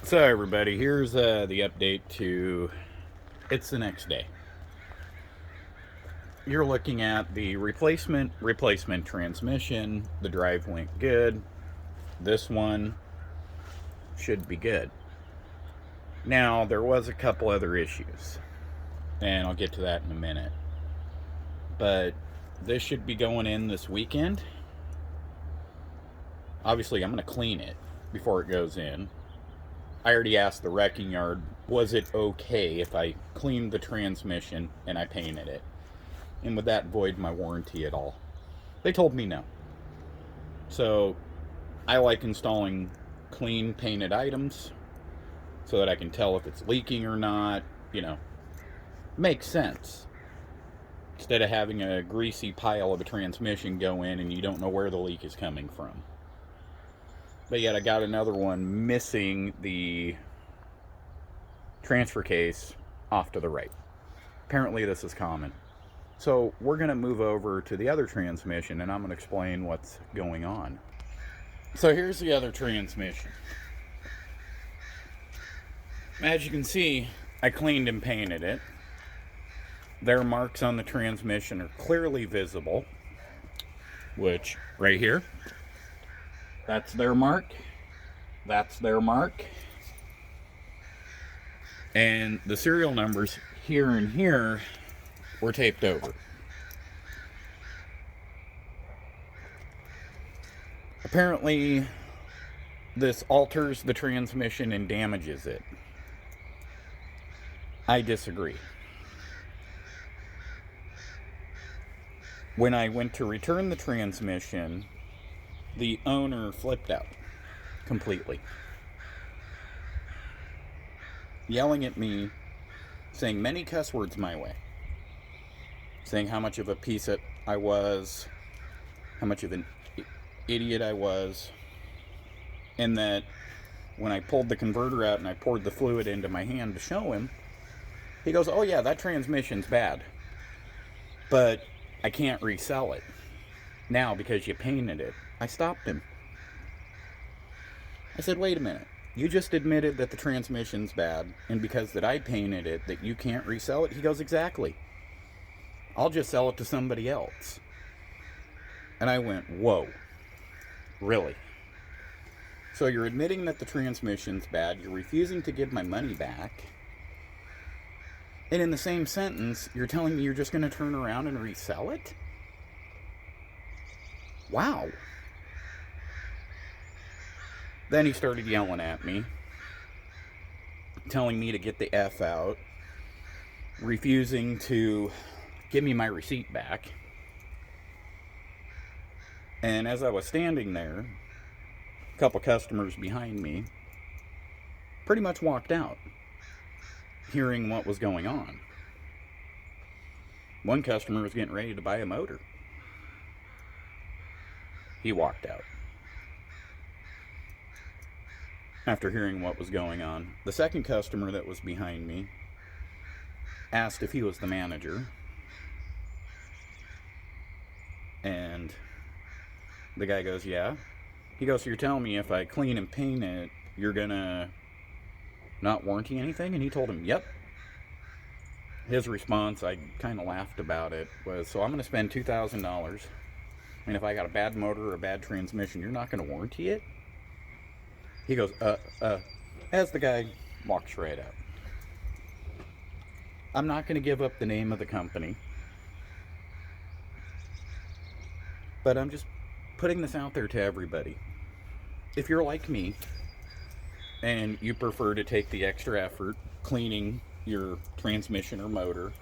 So everybody, here's the update to it's the next day. You're looking at the replacement transmission. The drive went good. This one should be good. Now there was a couple other issues, and I'll get to that in a minute. But this should be going in this weekend. Obviously, I'm going to clean it before it goes in. I already asked the wrecking yard, was it okay if I cleaned the transmission and I painted it? And would that void my warranty at all? They told me no. So I like installing clean painted items so that I can tell if it's leaking or not. Makes sense. Instead of having a greasy pile of a transmission go in and you don't know where the leak is coming from. But yet I got another one missing the transfer case off to the right. Apparently this is common. So we're going to move over to the other transmission and I'm going to explain what's going on. So here's the other transmission. As you can see, I cleaned and painted it. Their marks on the transmission are clearly visible, which right here, that's their mark, that's their mark, and the serial numbers here and here were taped over. Apparently, this alters the transmission and damages it. I disagree. When I went to return the transmission, the owner flipped out completely, yelling at me, saying many cuss words my way, saying how much of a piece of I was, how much of an idiot I was, and that when I pulled the converter out and I poured the fluid into my hand to show him, he goes, "Oh yeah, that transmission's bad, but I can't resell it now because you painted it." I stopped him. I said, "Wait a minute. You just admitted that the transmission's bad, and because that I painted it, that you can't resell it?" He goes, "Exactly. I'll just sell it to somebody else." And I went, "Whoa, really? So you're admitting that the transmission's bad, you're refusing to give my money back, and in the same sentence, you're telling me you're just going to turn around and resell it? Wow." Then he started yelling at me, telling me to get the F out, refusing to give me my receipt back. And as I was standing there, a couple customers behind me pretty much walked out, hearing what was going on. One customer was getting ready to buy a motor. He walked out after hearing what was going on. The second customer that was behind me asked if he was the manager, and the guy goes, "Yeah." He goes, "So you're telling me if I clean and paint it, you're gonna not warranty anything?" And he told him, "Yep." His response, I kind of laughed about it, was, "So I'm gonna spend $2,000, and if I got a bad motor or a bad transmission, you're not gonna warranty it?" He goes, as the guy walks right out. I'm not going to give up the name of the company, but I'm just putting this out there to everybody. If you're like me and you prefer to take the extra effort cleaning your transmission or motor,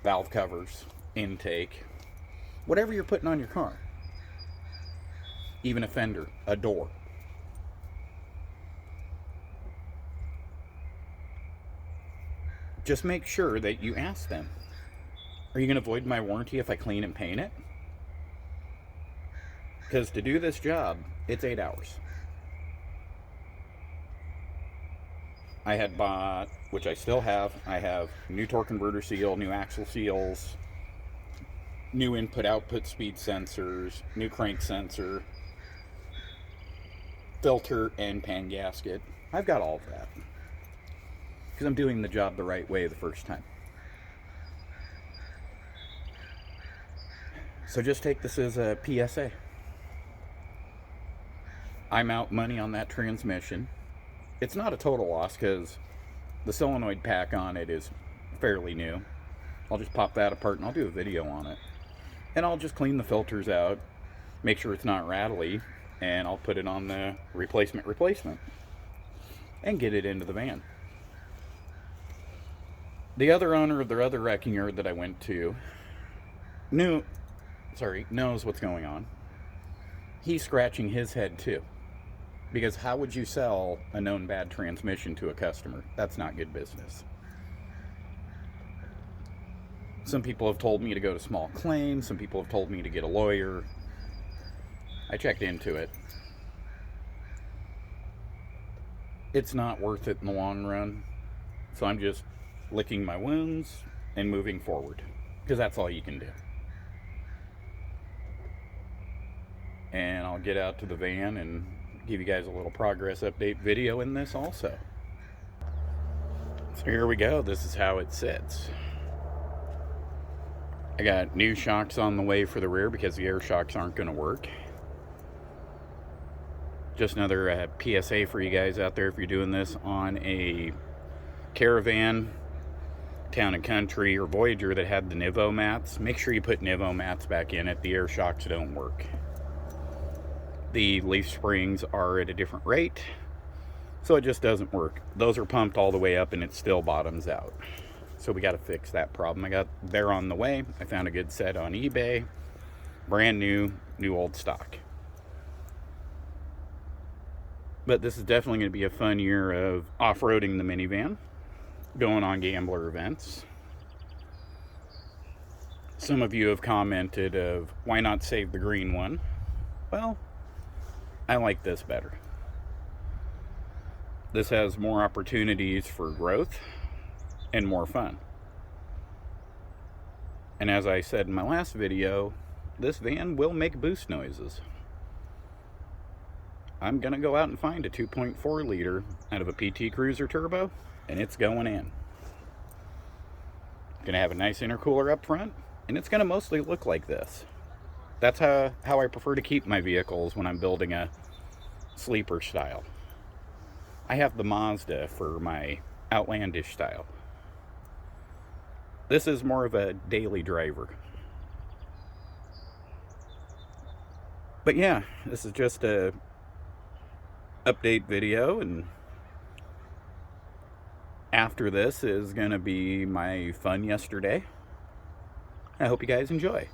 valve covers, intake, whatever you're putting on your car, even a fender, a door, just make sure that you ask them, "Are you going to void my warranty if I clean and paint it?" Because to do this job, it's 8 hours. I had bought, which I still have, I have new torque converter seal, new axle seals, new input output speed sensors, new crank sensor, filter and pan gasket. I've got all of that. Because I'm doing the job the right way the first time. So just take this as a PSA. I'm out money on that transmission. It's not a total loss because the solenoid pack on it is fairly new. I'll just pop that apart and I'll do a video on it. And I'll just clean the filters out, make sure it's not rattly, and I'll put it on the replacement and get it into the van. The other owner of the other wrecking yard that I went to knows what's going on. He's scratching his head too. Because how would you sell a known bad transmission to a customer? That's not good business. Some people have told me to go to small claims. Some people have told me to get a lawyer. I checked into it. It's not worth it in the long run. So I'm just licking my wounds and moving forward. Because that's all you can do. And I'll get out to the van and give you guys a little progress update video in this also. So here we go. This is how it sits. I got new shocks on the way for the rear because the air shocks aren't going to work. Just another PSA for you guys out there if you're doing this on a Caravan, Town and Country, or Voyager that had the Nivo mats. Make sure you put Nivo mats back in it. The air shocks don't work. The leaf springs are at a different rate, so it just doesn't work. Those are pumped all the way up and it still bottoms out. So we got to fix that problem. I got there on the way. I found a good set on eBay. Brand new old stock. But this is definitely going to be a fun year of off-roading the minivan, going on gambler events. Some of you have commented of why not save the green one. Well, I like this better. This has more opportunities for growth and more fun. And as I said in my last video, this van will make boost noises. I'm gonna go out and find a 2.4 liter out of a PT Cruiser turbo, and it's going in. Gonna have a nice intercooler up front, and it's gonna mostly look like this. That's how I prefer to keep my vehicles when I'm building a sleeper style. I have the Mazda for my outlandish style. This is more of a daily driver. But yeah, this is just a update video, and after this is gonna be my fun yesterday. I hope you guys enjoy.